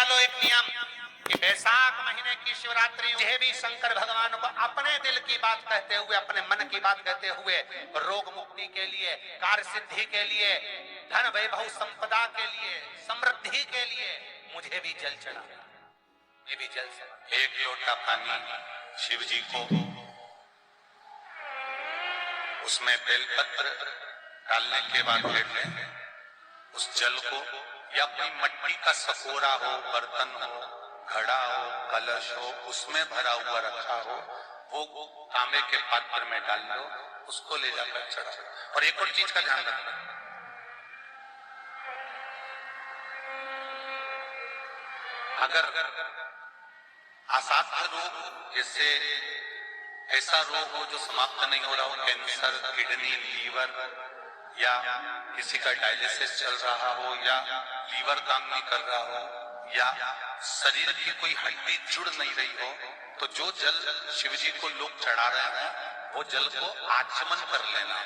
वालों एक नियम कि बैसाख महीने की शिवरात्रि मुझे भी शंकर भगवान को अपने दिल की बात कहते हुए, अपने मन की बात कहते हुए, रोग मुक्ति के लिए, कार्य सिद्धि के लिए, धन वैभव संपदा के लिए, समृद्धि के लिए मुझे भी जल चढ़ा, ये भी जल से एक लोटा पानी शिव जी को, उसमें बेलपत्र डालने के बाद फेर लें उस जल को, या कोई मट्टी का सकोरा हो, बर्तन हो, घड़ा हो, कलश हो, उसमें भरा हुआ रखा हो, वो तांबे के पात्र में डाल लो, उसको ले जाकर चढ़ाओ। और एक और चीज का ध्यान रखना, अगर असाध्य रोग, जैसे ऐसा रोग हो जो समाप्त नहीं हो रहा हो, कैंसर, किडनी, लीवर, या किसी का डायलिसिस चल रहा हो, या लीवर काम नहीं कर रहा हो, या शरीर की कोई हड्डी जुड़ नहीं रही हो, तो जो जल शिव जी को लोग चढ़ा रहे हैं वो जल को आचमन कर लेना।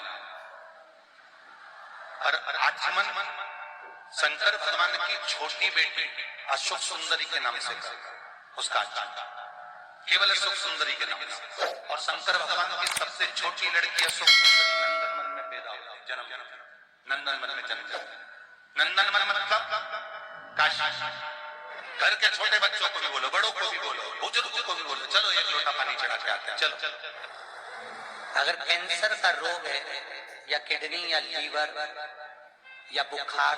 और आचमन शंकर भगवान की छोटी बेटी अशोक सुंदरी के नाम से उसका आचमन, केवल अशोक सुंदरी के नाम से। और शंकर भगवान की सबसे छोटी लड़की अशोक सुंदरी नंदनवन में पैदा हुई, जन्म नंदनवन में जन्म। नंदनवन मतलब काशी। घर के छोटे बच्चों को भी बोलो, बड़ों को भी बोलो, बुजुर्गों को भी बोलो, चलो एक लोटा पानी चढ़ा के आते हैं, चलो। अगर कैंसर का रोग है, या किडनी, या लीवर, या बुखार,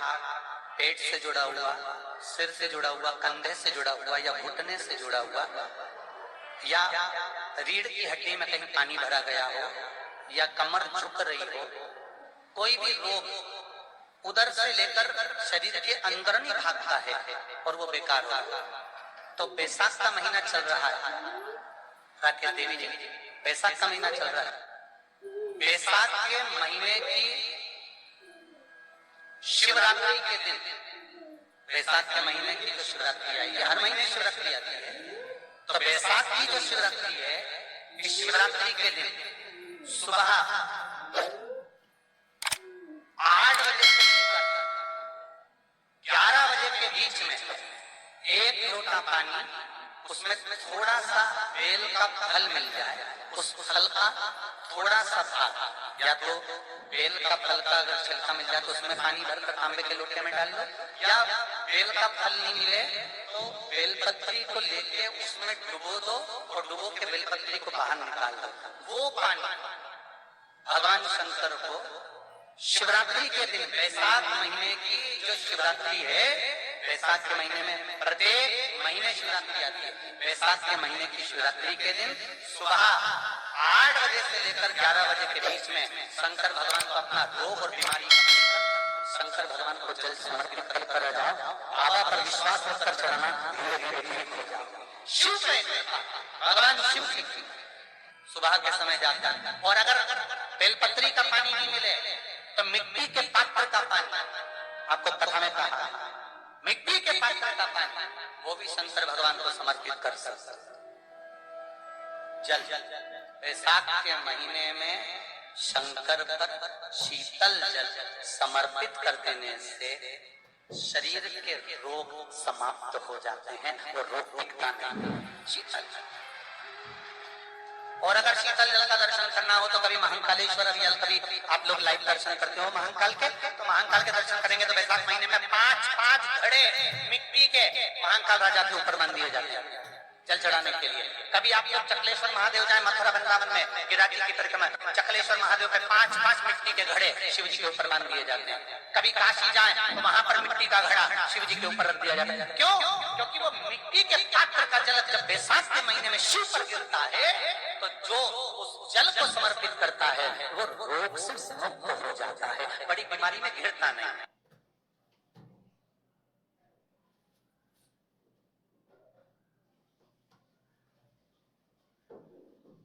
पेट से जुड़ा हुआ, सिर से जुड़ा हुआ, कंधे से जुड़ा हुआ, या घुटने से जुड़ा हुआ, या रीढ़ की हड्डी में कहीं पानी भरा गया हो, या कमर झुक रही हो, कोई भी रोग उधर से लेकर शरीर के अंदर नहीं भागता है और वो बेकार होगा। तो बैसाख का महीना चल रहा है, राकेश देवी जी, बैसाख का महीना चल रहा है। बैसाख के महीने की शिवरात्रि के दिन, बैसाख के महीने की जो शिवरात्रि आई है, हर महीने शिवरात्रि आती है, तो बैसाख की जो शिवरात्रि है, इस शिवरात्रि के दिन सुबह 8 बजे से लेकर 11 बजे के बीच में एक लोटा पानी, उसमें थोड़ा सा बेल का फल मिल जाए, उस फल का थोड़ा सा भाग, या तो बेल का फल का अगर छिलका मिल जाए तो उसमें पानी भरकर तांबे के लोटे में डाल लो, या बेल का फल नहीं मिले तो बेलपत्री को लेके उसमें डुबो दो और डुबो के बेलपत्री को बाहर निकाल दो। वो पानी भगवान शंकर को शिवरात्रि के दिन, बैसाख महीने की जो शिवरात्रि है, बैसाख के महीने में प्रत्येक महीने शिवरात्रि आती है, बैसाख के महीने की शिवरात्रि के दिन सुबह 8 बजे से लेकर 11 बजे के बीच में शंकर भगवान को अपना रोग और बीमारी शंकर भगवान को जल समर्पित कर आ जाओ। बाबा पर विश्वास रखकर चढ़ाना, धीरे धीरे ठीक हो जाओ। शिव भगवान शिव की सुबह के समय जाता है। और अगर बेलपत्री का पानी नहीं मिले तो मिट्टी के पात्र का पानी, आपको कथा में कहा मिट्टी के पात्र का पानी, वो भी शंकर भगवान को समर्पित कर सकते। जल बैसाख के महीने में शंकर पर शीतल जल समर्पित कर देने से शरीर के रोग समाप्त हो जाते हैं, वो रोग टिकता नहीं। शीतल जल, और अगर शीतल जल का दर्शन करना हो तो कभी महाकालेश्वर अभियान, कभी आप लोग लाइव दर्शन करते हो महाकाल के, तो महाकाल के दर्शन करेंगे तो बैसाख महीने में 5 घड़े मिट्टी के महाकाल राजा के ऊपर मान दिए जाते हैं जल चढ़ाने के लिए। कभी आप लोग चकलेश्वर महादेव जाए मथुरा वृंदावन में, गिरिराज जी की परिक्रमा, चकलेश्वर महादेव पे 5 मिट्टी के घड़े शिव जी के ऊपर मान दिए जाते हैं। कभी काशी जाए तो वहां पर मिट्टी का घड़ा शिव जी के ऊपर रख दिया जाता है। क्यों? क्योंकि वो मिट्टी के पात्र का जल जब बैसाख के महीने में शिव पर गिरता है तो जो उस जल को समर्पित करता है वो रोग से मुक्त हो जाता है, बड़ी बीमारी में घिरता नहीं।